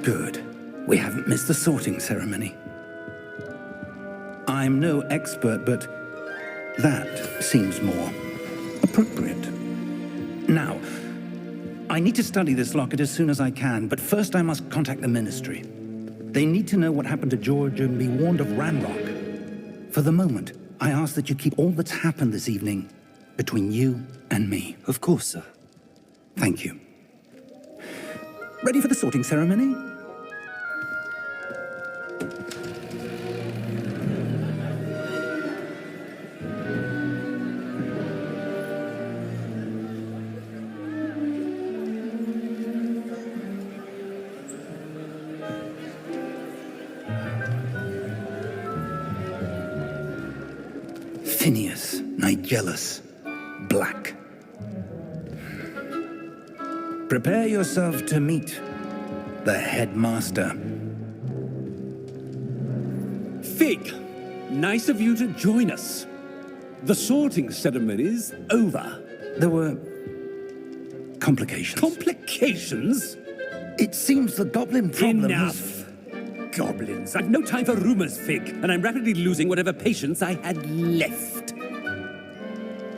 Good. We haven't missed the sorting ceremony. I'm no expert, but that seems more appropriate. Now, I need to study this locket as soon as I can, but first I must contact the Ministry. They need to know what happened to George and be warned of Ranrock. For the moment, I ask that you keep all that's happened this evening between you and me. Of course, sir. Thank you. Ready for the sorting ceremony? Phineas, Nigellus, Black. Prepare yourself to meet the headmaster. Fig, nice of you to join us. The sorting ceremony's over. There were complications. Complications? It seems the goblin problem Enough. Goblins. I've no time for rumors, Fig, and I'm rapidly losing whatever patience I had left.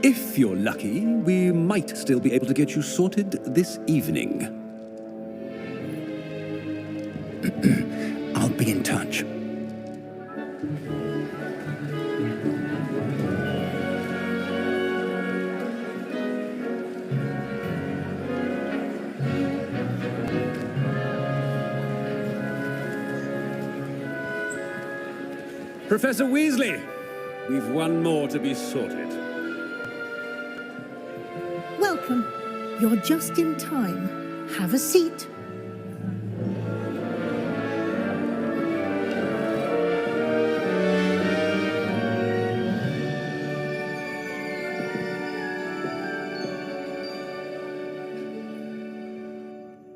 If you're lucky, we might still be able to get you sorted this evening. I'll be in touch. Professor Weasley, we've one more to be sorted. Welcome. You're just in time. Have a seat.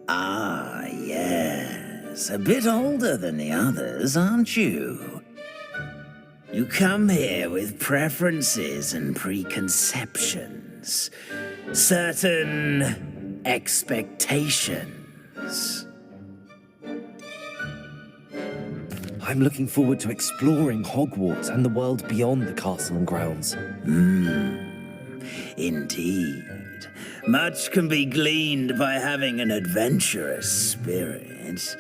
Ah, yes. A bit older than the others, aren't you? You come here with preferences and preconceptions. Certain expectations. I'm looking forward to exploring Hogwarts and the world beyond the castle and grounds. Indeed. Much can be gleaned by having an adventurous spirit,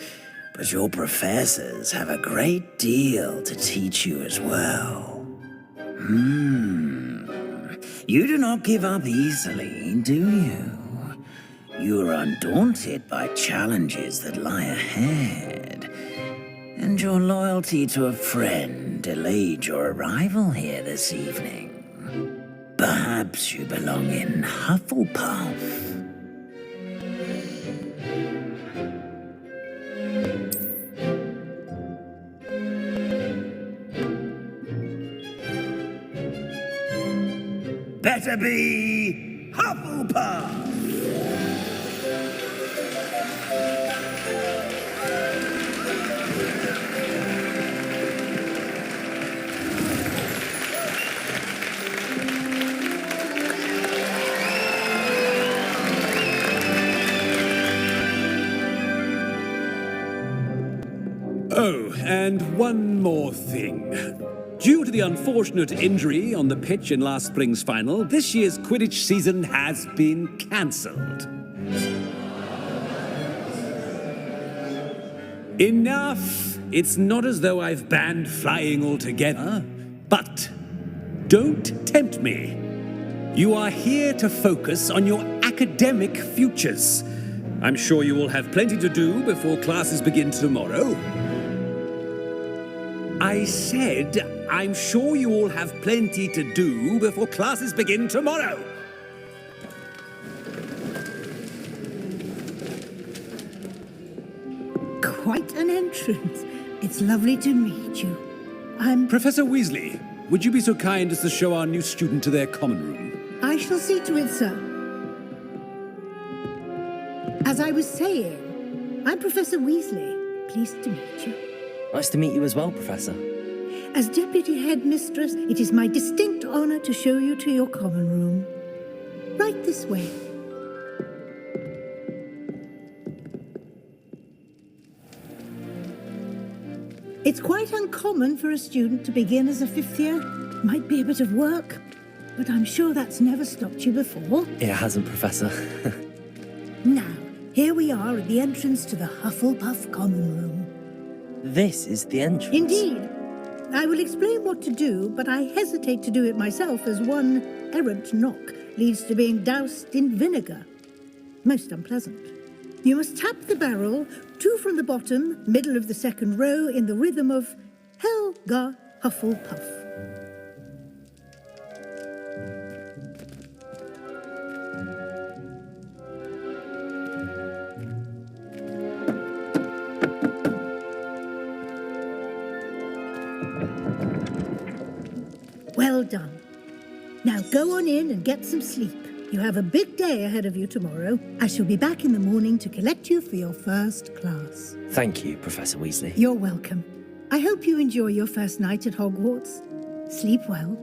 but your professors have a great deal to teach you as well. You do not give up easily, do you? You are undaunted by challenges that lie ahead, and your loyalty to a friend delayed your arrival here this evening. Perhaps you belong in Hufflepuff. Better be Hufflepuff! Oh, and one more thing. Due to the unfortunate injury on the pitch in last spring's final, this year's Quidditch season has been cancelled. Enough! It's not as though I've banned flying altogether, but don't tempt me. You are here to focus on your academic futures. I'm sure you will have plenty to do before classes begin tomorrow. I said, I'm sure you all have plenty to do before classes begin tomorrow. Quite an entrance. It's lovely to meet you. I'm... Professor Weasley, would you be so kind as to show our new student to their common room? I shall see to it, sir. As I was saying, I'm Professor Weasley. Pleased to meet you. Nice to meet you as well, Professor. As Deputy Headmistress, it is my distinct honor to show you to your common room. Right this way. It's quite uncommon for a student to begin as a fifth year. Might be a bit of work, but I'm sure that's never stopped you before. It hasn't, Professor. Now, here we are at the entrance to the Hufflepuff Common Room. This is the entrance. Indeed. I will explain what to do, but I hesitate to do it myself as one errant knock leads to being doused in vinegar. Most unpleasant. You must tap the barrel, 2 from the bottom, middle of the second row, in the rhythm of Helga Hufflepuff. Well done. Now go on in and get some sleep. You have a big day ahead of you tomorrow. I shall be back in the morning to collect you for your first class. Thank you, Professor Weasley. You're welcome. I hope you enjoy your first night at Hogwarts. Sleep well.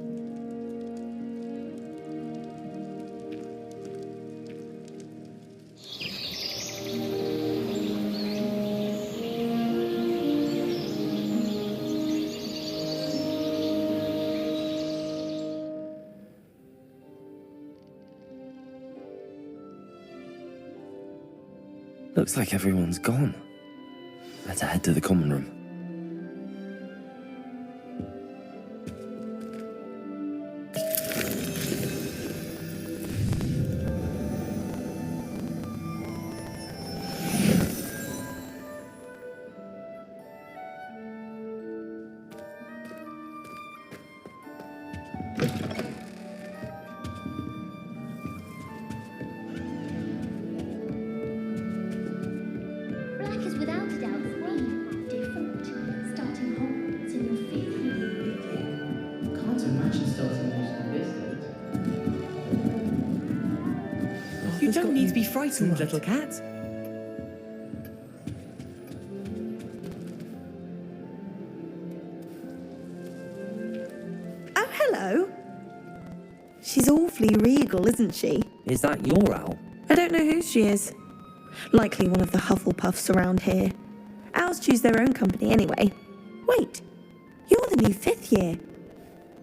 Looks like everyone's gone. Better head to the common room. Black is without a doubt the different. Starting Hogwarts in your 5th year. Can't imagine starting music this late. You don't need to be frightened, little cat. Oh, hello. She's awfully regal, isn't she? Is that your owl? I don't know who she is. Likely one of the Hufflepuffs around here. Owls choose their own company anyway. Wait, you're the new 5th year.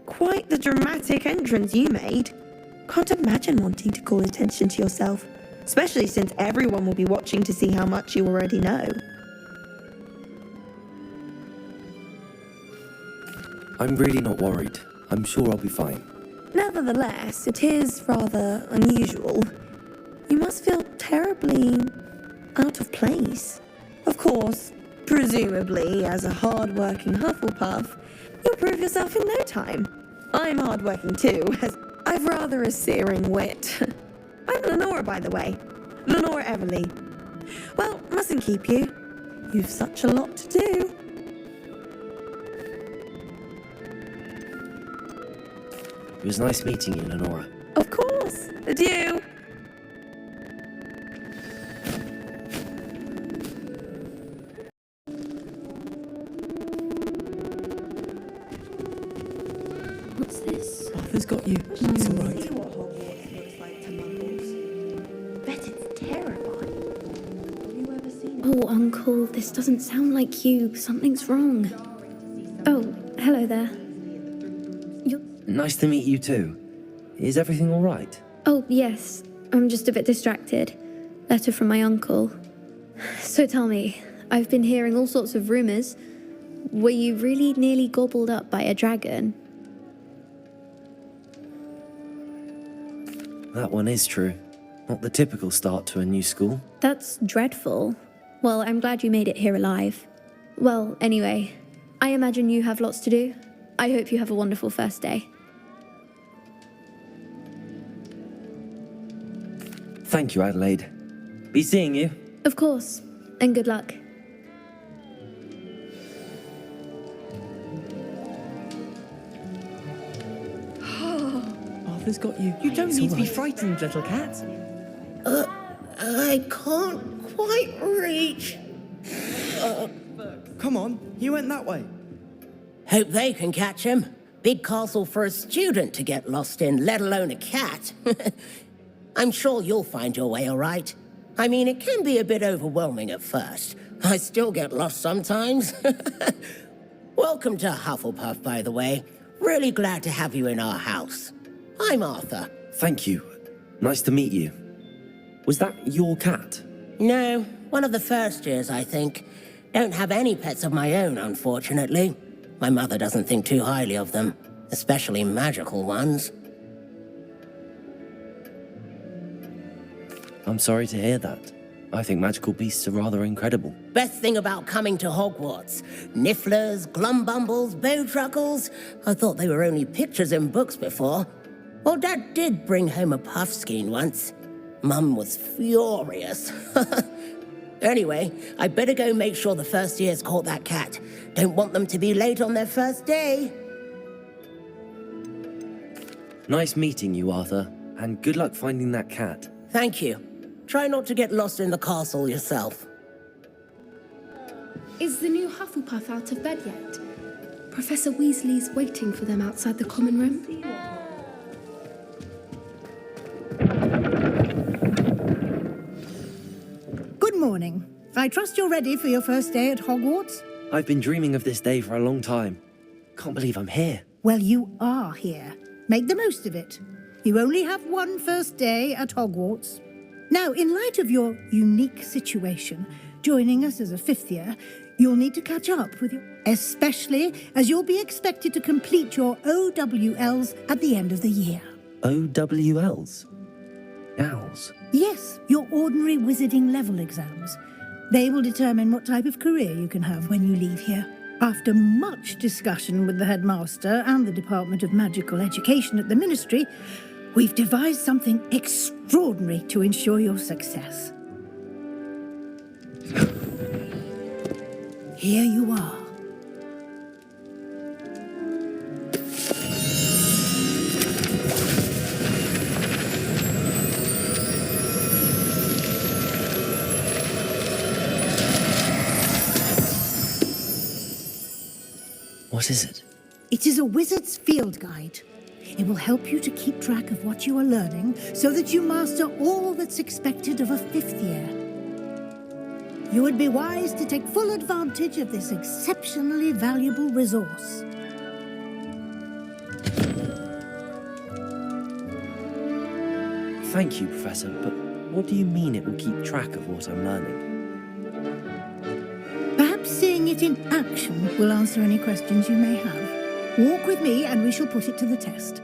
Quite the dramatic entrance you made. Can't imagine wanting to call attention to yourself, especially since everyone will be watching to see how much you already know. I'm really not worried. I'm sure I'll be fine. Nevertheless, it is rather unusual. You must feel terribly out of place. Of course, presumably, as a hard-working Hufflepuff, you'll prove yourself in no time. I'm hard-working too, as I've rather a searing wit. I'm Lenora, by the way. Lenora Everly. Well, mustn't keep you. You've such a lot to do. It was nice meeting you, Lenora. Of course. Adieu. What's this? Arthur's got you. It's all right. Bet it's terrifying. Have you ever seen Oh, Uncle, this doesn't sound like you. Something's wrong. Oh, hello there. Nice to meet you too. Is everything all right? Oh, yes. I'm just a bit distracted. Letter from my uncle. So tell me, I've been hearing all sorts of rumors. Were you really nearly gobbled up by a dragon? That one is true. Not the typical start to a new school. That's dreadful. Well, I'm glad you made it here alive. Well, anyway, I imagine you have lots to do. I hope you have a wonderful first day. Thank you, Adelaide. Be seeing you. Of course, and good luck. Arthur's got you. You don't It's need to be all right. frightened, little cat. I can't quite reach. Come on, you went that way. Hope they can catch him. Big castle for a student to get lost in, let alone a cat. I'm sure you'll find your way all right. I mean, it can be a bit overwhelming at first. I still get lost sometimes. Welcome to Hufflepuff, by the way. Really glad to have you in our house. I'm Arthur. Thank you. Nice to meet you. Was that your cat? No, one of the first years, I think. Don't have any pets of my own, unfortunately. My mother doesn't think too highly of them, especially magical ones. I'm sorry to hear that. I think magical beasts are rather incredible. Best thing about coming to Hogwarts. Nifflers, glumbumbles, bowtruckles. I thought they were only pictures in books before. Well, Dad did bring home a puffskein once. Mum was furious. Anyway, I better go make sure the first years caught that cat. Don't want them to be late on their first day. Nice meeting you, Arthur. And good luck finding that cat. Thank you. Try not to get lost in the castle yourself. Is the new Hufflepuff out of bed yet? Professor Weasley's waiting for them outside the common room. Good morning. I trust you're ready for your first day at Hogwarts? I've been dreaming of this day for a long time. Can't believe I'm here. Well, you are here. Make the most of it. You only have one first day at Hogwarts. Now, in light of your unique situation, joining us as a fifth year, you'll need to catch up with your... Especially as you'll be expected to complete your OWLs at the end of the year. OWLs? Owls? Yes, your ordinary wizarding level exams. They will determine what type of career you can have when you leave here. After much discussion with the headmaster and the Department of Magical Education at the Ministry, we've devised something extraordinary to ensure your success. Here you are. What is it? It is a wizard's field guide. It will help you to keep track of what you are learning so that you master all that's expected of a fifth year. You would be wise to take full advantage of this exceptionally valuable resource. Thank you, Professor, but what do you mean it will keep track of what I'm learning? Perhaps seeing it in action will answer any questions you may have. Walk with me and we shall put it to the test.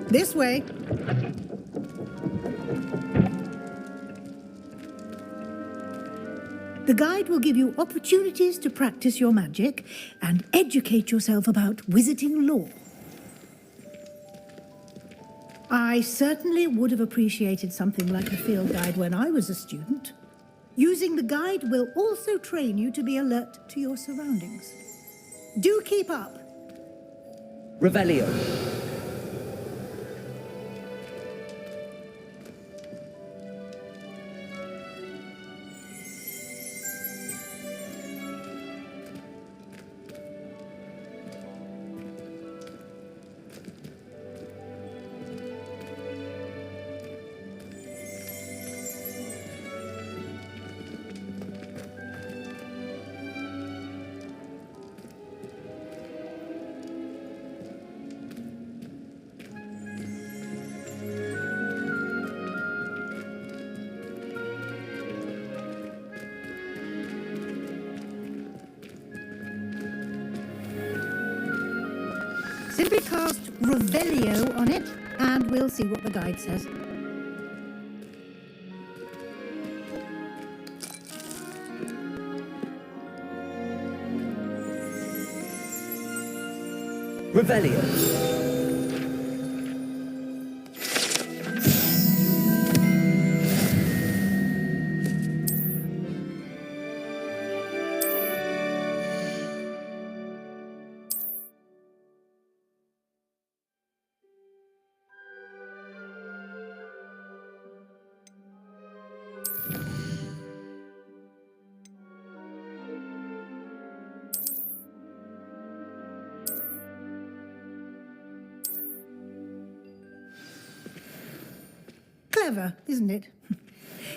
This way. The guide will give you opportunities to practice your magic and educate yourself about wizarding lore. I certainly would have appreciated something like a field guide when I was a student. Using the guide will also train you to be alert to your surroundings. Do keep up. Revelio. Simply cast Revelio on it, and we'll see what the guide says. Revelio. Clever, isn't it?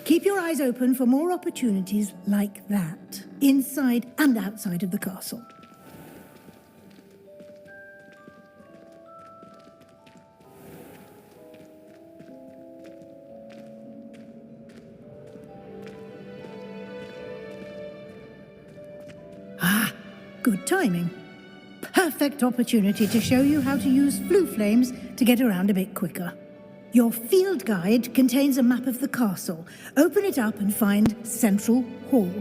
Keep your eyes open for more opportunities like that, inside and outside of the castle. Ah, good timing. Perfect opportunity to show you how to use flue flames to get around a bit quicker. Your field guide contains a map of the castle. Open it up and find Central Hall.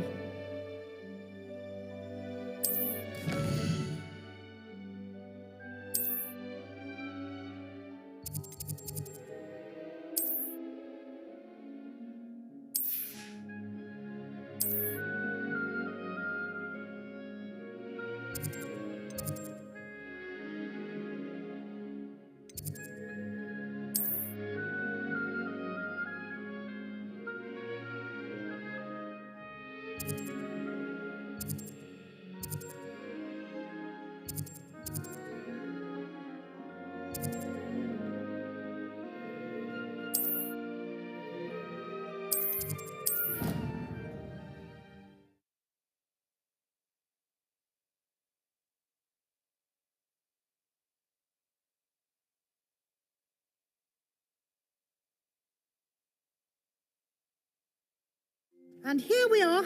And here we are.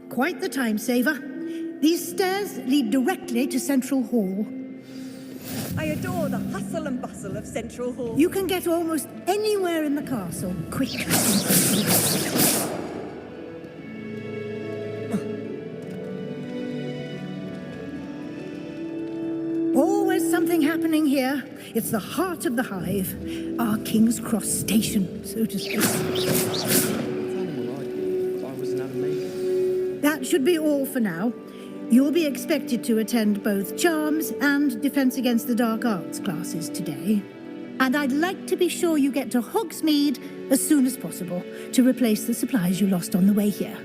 Quite the time saver. These stairs lead directly to Central Hall. I adore the hustle and bustle of Central Hall. You can get almost anywhere in the castle quick. Always something happening here. It's the heart of the hive. Our King's Cross station, so to speak. That should be all for now. You'll be expected to attend both Charms and Defense Against the Dark Arts classes today. And I'd like to be sure you get to Hogsmeade as soon as possible to replace the supplies you lost on the way here.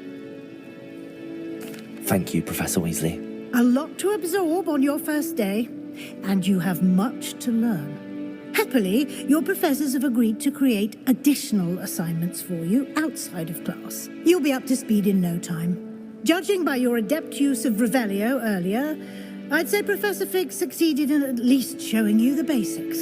Thank you, Professor Weasley. A lot to absorb on your first day, and you have much to learn. Happily, your professors have agreed to create additional assignments for you outside of class. You'll be up to speed in no time. Judging by your adept use of Revelio earlier, I'd say Professor Fig succeeded in at least showing you the basics.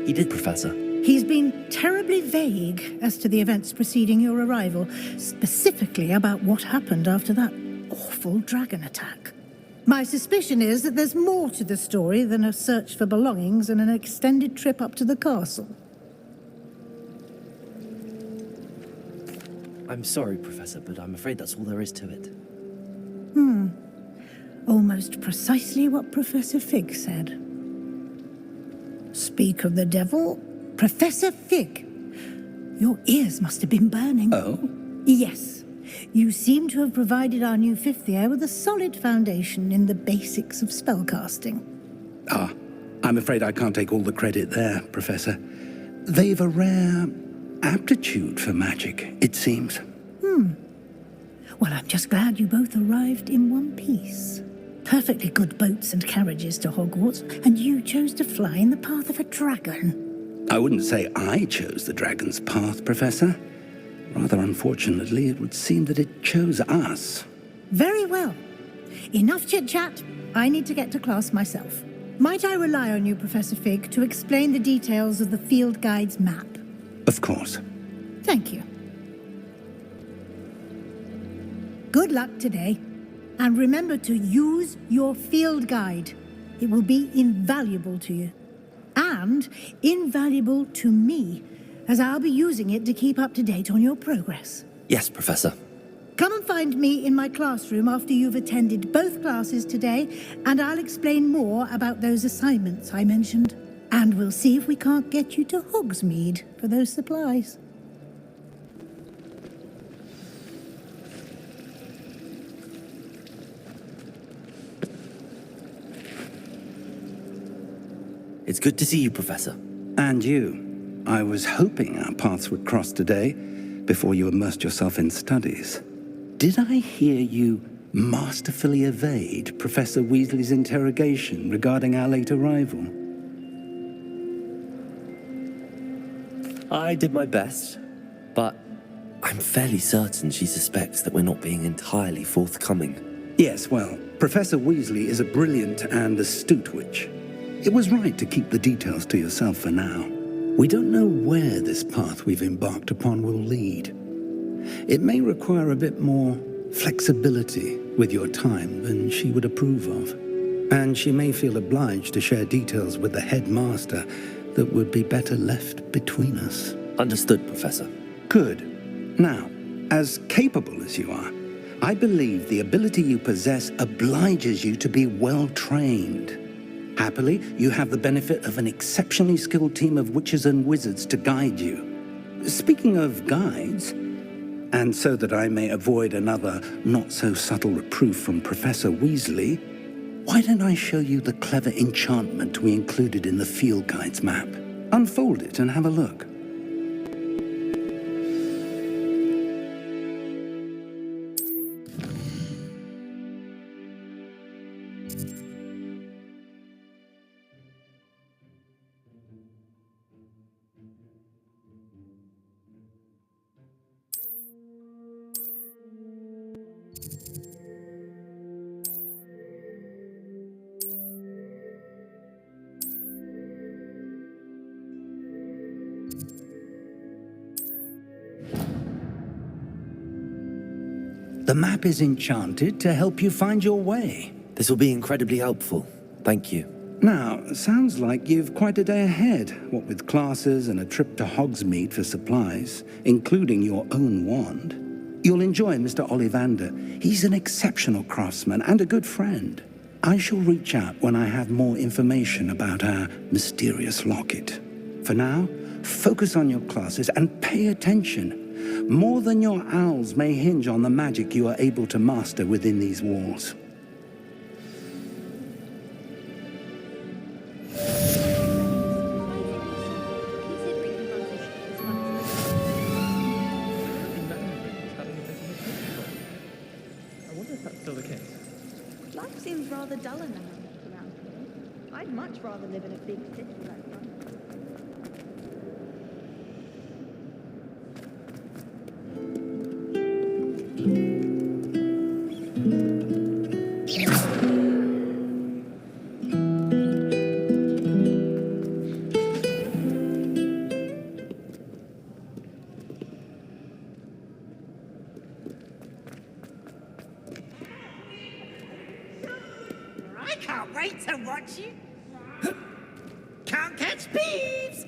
He did, Professor. He's been terribly vague as to the events preceding your arrival, specifically about what happened after that awful dragon attack. My suspicion is that there's more to the story than a search for belongings and an extended trip up to the castle. I'm sorry, Professor, but I'm afraid that's all there is to it. Almost precisely what Professor Fig said. Speak of the devil, Professor Fig. Your ears must have been burning. Oh? Yes. You seem to have provided our new fifth year with a solid foundation in the basics of spellcasting. Ah, I'm afraid I can't take all the credit there, Professor. They've a rare aptitude for magic, it seems. Well, I'm just glad you both arrived in one piece. Perfectly good boats and carriages to Hogwarts, and you chose to fly in the path of a dragon. I wouldn't say I chose the dragon's path, Professor. Rather unfortunately, it would seem that it chose us. Very well. Enough chit-chat. I need to get to class myself. Might I rely on you, Professor Fig, to explain the details of the field guide's map? Of course. Thank you. Good luck today. And remember to use your field guide. It will be invaluable to you. And invaluable to me, as I'll be using it to keep up to date on your progress. Yes, Professor. Come and find me in my classroom after you've attended both classes today, and I'll explain more about those assignments I mentioned. And we'll see if we can't get you to Hogsmeade for those supplies. It's good to see you, Professor. And you. I was hoping our paths would cross today, before you immersed yourself in studies. Did I hear you masterfully evade Professor Weasley's interrogation regarding our late arrival? I did my best. But I'm fairly certain she suspects that we're not being entirely forthcoming. Yes, well, Professor Weasley is a brilliant and astute witch. It was right to keep the details to yourself for now. We don't know where this path we've embarked upon will lead. It may require a bit more flexibility with your time than she would approve of. And she may feel obliged to share details with the headmaster that would be better left between us. Understood, Professor. Good. Now, as capable as you are, I believe the ability you possess obliges you to be well trained. Happily, you have the benefit of an exceptionally skilled team of witches and wizards to guide you. Speaking of guides, and so that I may avoid another not-so-subtle reproof from Professor Weasley, why don't I show you the clever enchantment we included in the field guide's map? Unfold it and have a look. The map is enchanted to help you find your way. This will be incredibly helpful. Thank you. Now, sounds like you've quite a day ahead, what with classes and a trip to Hogsmeade for supplies, including your own wand. You'll enjoy Mr. Ollivander. He's an exceptional craftsman and a good friend. I shall reach out when I have more information about our mysterious locket. For now, focus on your classes and pay attention. More than your owls may hinge on the magic you are able to master within these walls. I wonder if that's still the case. Life seems rather dull around here. I'd much rather live in a big city like London. I can't wait to watch you. Can't catch thieves.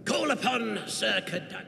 Call upon Sir Caduc.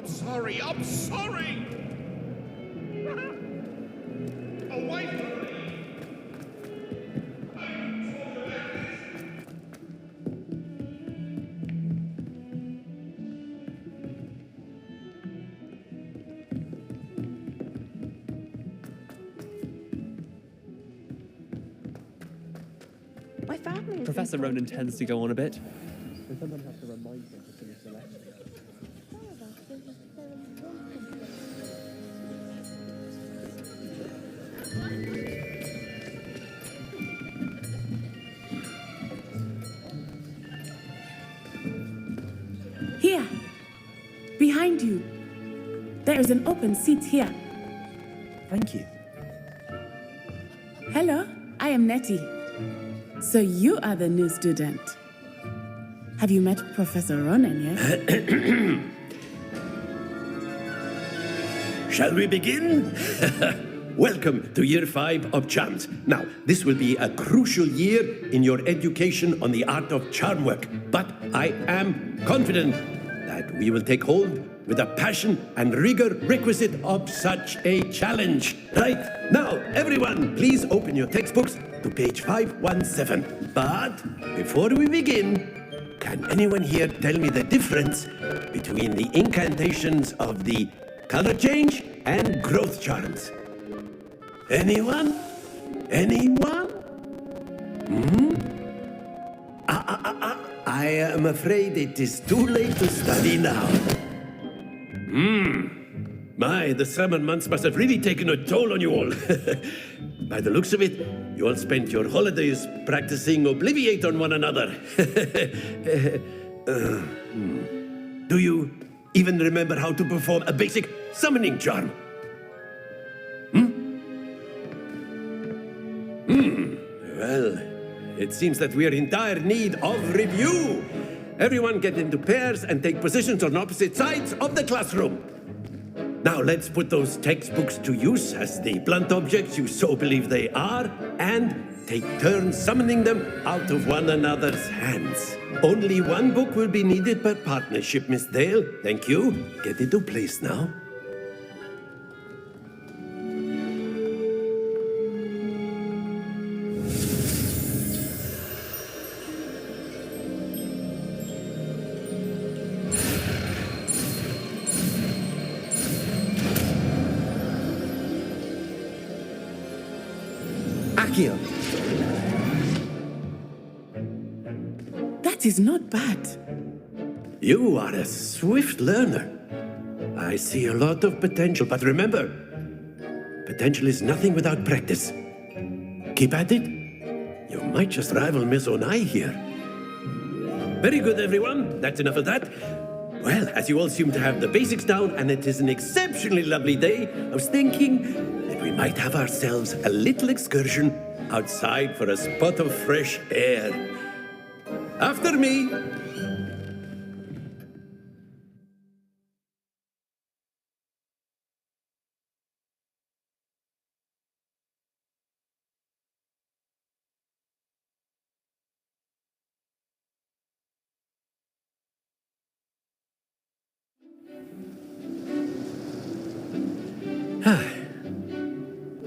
I'm sorry, I'm sorry! Away from me! My family is Professor Ronan tends to go on a bit. We sometimes have to remind him to finish the lecture. Here, behind you. There is an open seat here. Thank you. Hello, I am Nettie. So you are the new student. Have you met Professor Ronan yet? Shall we begin? Welcome to Year 5 of Charms. Now, this will be a crucial year in your education on the art of charm work, but I am confident that we will take hold with the passion and rigor requisite of such a challenge. Right, now, everyone, please open your textbooks to page 517. But before we begin, can anyone here tell me the difference between the incantations of the color change and growth charms? Anyone? Anyone? I am afraid it is too late to study now. My, the summer months must have really taken a toll on you all. By the looks of it, you all spent your holidays practicing Obliviate on one another. Do you even remember how to perform a basic summoning charm? Well, it seems that we are in dire need of review. Everyone get into pairs and take positions on opposite sides of the classroom. Now let's put those textbooks to use as the blunt objects you so believe they are, and take turns summoning them out of one another's hands. Only one book will be needed per partnership, Miss Dale. Thank you. Get into place now. Accio. That is not bad. You are a swift learner. I see a lot of potential, but remember, potential is nothing without practice. Keep at it. You might just rival Miss Onai here. Very good, everyone. That's enough of that. Well, as you all seem to have the basics down, and it is an exceptionally lovely day, I was thinking that we might have ourselves a little excursion outside for a spot of fresh air. After me.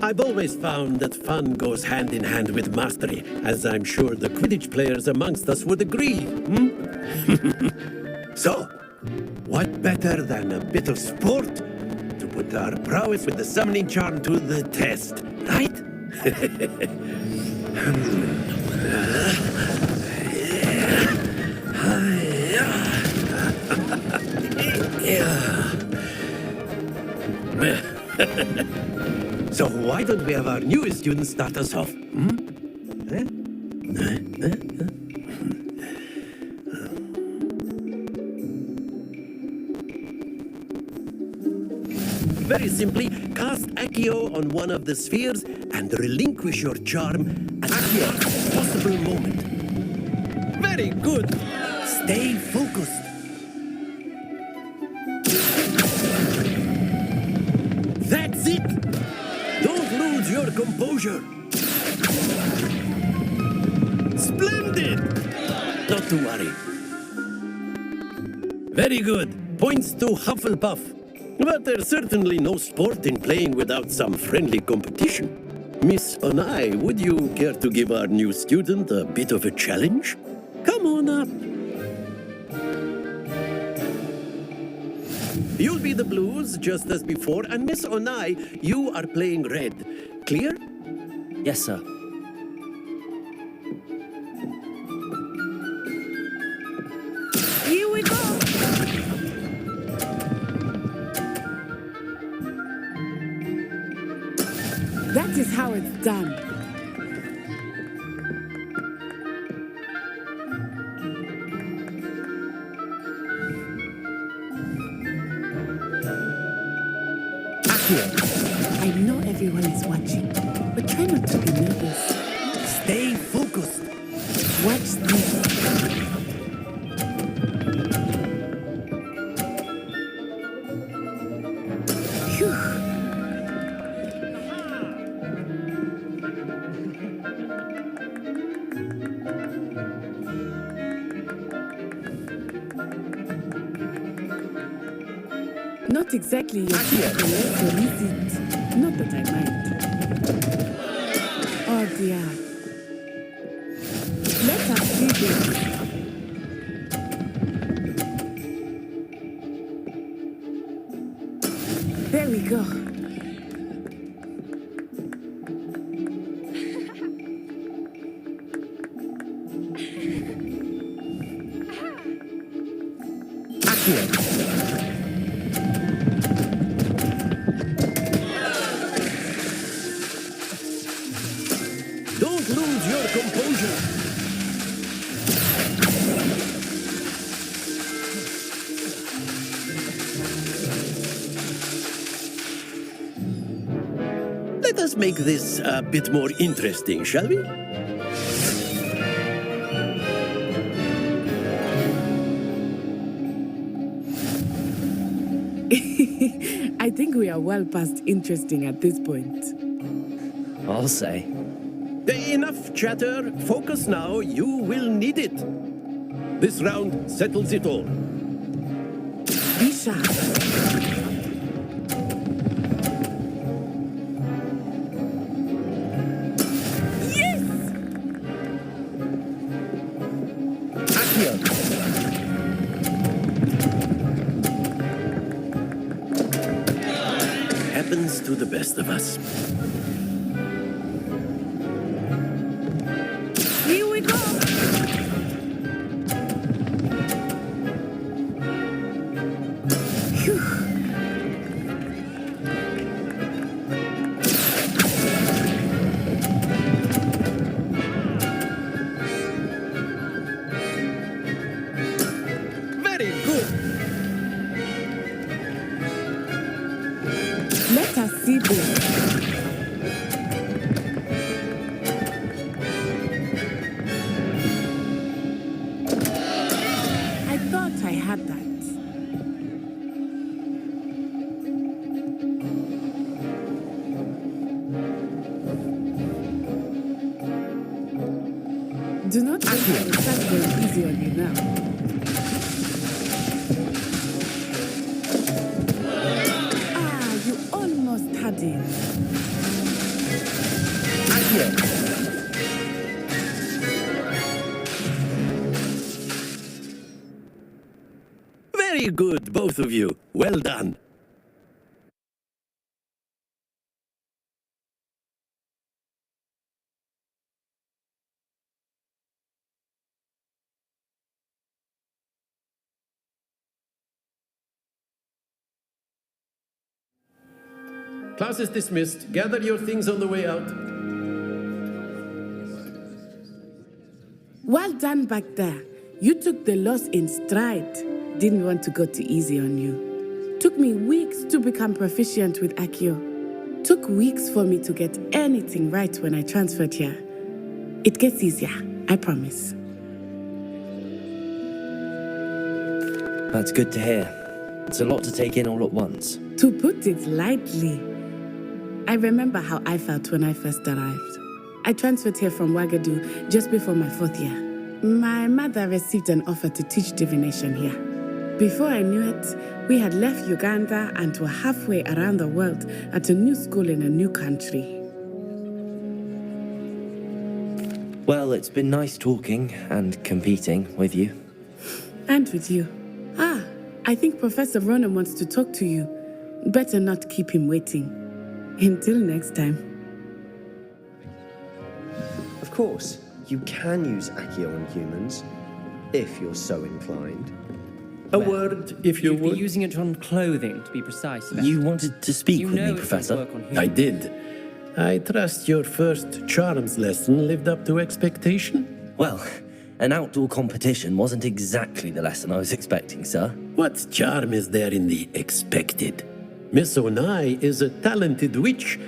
I've always found that fun goes hand in hand with mastery, as I'm sure the Quidditch players amongst us would agree. So, what better than a bit of sport to put our prowess with the summoning charm to the test, right? So why don't we have our newest student start us off? Very simply, cast Accio on one of the spheres and relinquish your charm at the possible moment. Very good. Stay focused. That's it. Don't lose your composure. Splendid. Not to worry. Very good. points to Hufflepuff. But there's certainly no sport in playing without some friendly competition. Miss Onai, would you care to give our new student a bit of a challenge? Come on up. You'll be the blues, just as before, and Miss Onai, you are playing red. Clear? Yes, sir. Here we go. That is how it's done. I know everyone is watching, but try not to be nervous. Stay focused. Watch this. Phew. Not exactly your typical lesson, is it? Not that I mind. Oh dear. Let us see this. There we go. Don't lose your composure. Let us make this a bit more interesting, shall we? I think we are well past interesting at this point. I'll say. Enough chatter. Focus now. You will need it. This round settles it all. Be sharp. Happens to the best of us. Here we go. Phew. Very good. Let us see this. I thought I had that. Do not think I will start going easy on you now. You almost had it. Very good, both of you. Well done. Class is dismissed. Gather your things on the way out. Well done back there. You took the loss in stride. Didn't want to go too easy on you. Took me weeks to become proficient with Accio. Took weeks for me to get anything right when I transferred here. It gets easier, I promise. That's good to hear. It's a lot to take in all at once. To put it lightly, I remember how I felt when I first arrived. I transferred here from Wagadu just before my 4th year. My mother received an offer to teach divination here. Before I knew it, we had left Uganda and were halfway around the world at a new school in a new country. Well, it's been nice talking and competing with you. And with you. Ah, I think Professor Ronan wants to talk to you. Better not keep him waiting. Until next time. Of course, you can use Accio on humans, if you're so inclined. A word, if you You'd would. be using it on clothing, to be precise. You wanted to speak You with know me, it doesn't Professor? work on humans. I did. I trust your first charms lesson lived up to expectation? Well, an outdoor competition wasn't exactly the lesson I was expecting, sir. What charm is there in the expected? Miss Onai is a talented witch.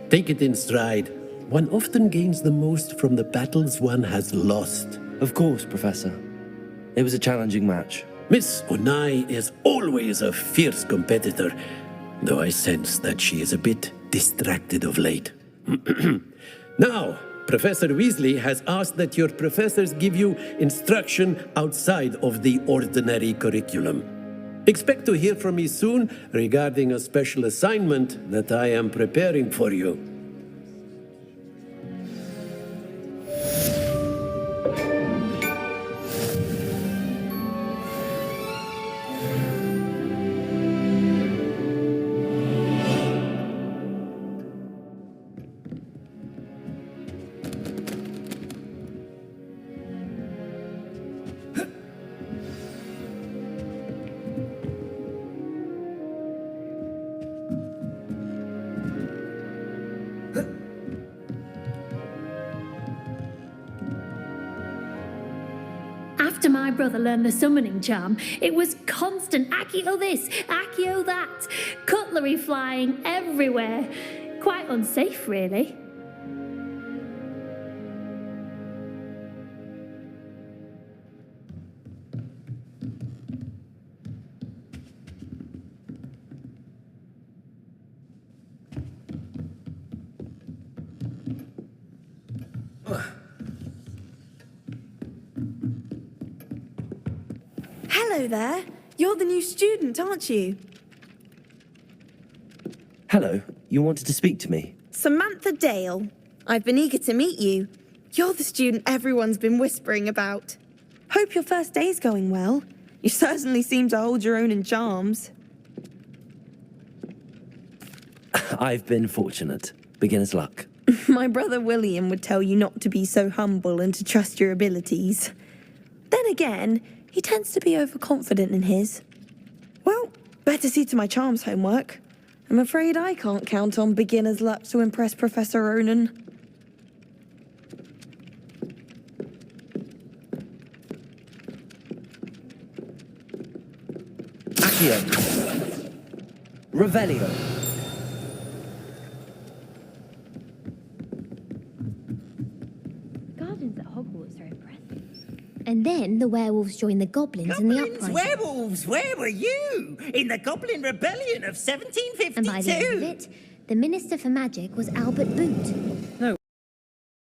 Take it in stride. One often gains the most from the battles one has lost. Of course, Professor. It was a challenging match. Miss Onai is always a fierce competitor, though I sense that she is a bit distracted of late. Now, Professor Weasley has asked that your professors give you instruction outside of the ordinary curriculum. Expect to hear from me soon regarding a special assignment that I am preparing for you. After my brother learned the summoning charm, it was constant Accio this, Accio that, cutlery flying everywhere. Quite unsafe, really. Hello there. You're the new student, aren't you? Hello, you wanted to speak to me? Samantha Dale. I've been eager to meet you. You're the student everyone's been whispering about. Hope your first day's going well. You certainly seem to hold your own in charms. I've been fortunate. Beginner's luck. My brother William would tell you not to be so humble and to trust your abilities. Then again, he tends to be overconfident in his. Well, better see to my charms homework. I'm afraid I can't count on beginner's luck to impress Professor Ronan. Accio. Revelio. Gardens at Hogwarts are impressive. And then the werewolves joined the goblins in the uprising. Werewolves, where were you? In the Goblin Rebellion of 1752? And by the end of it, the Minister for Magic was Albert Boot,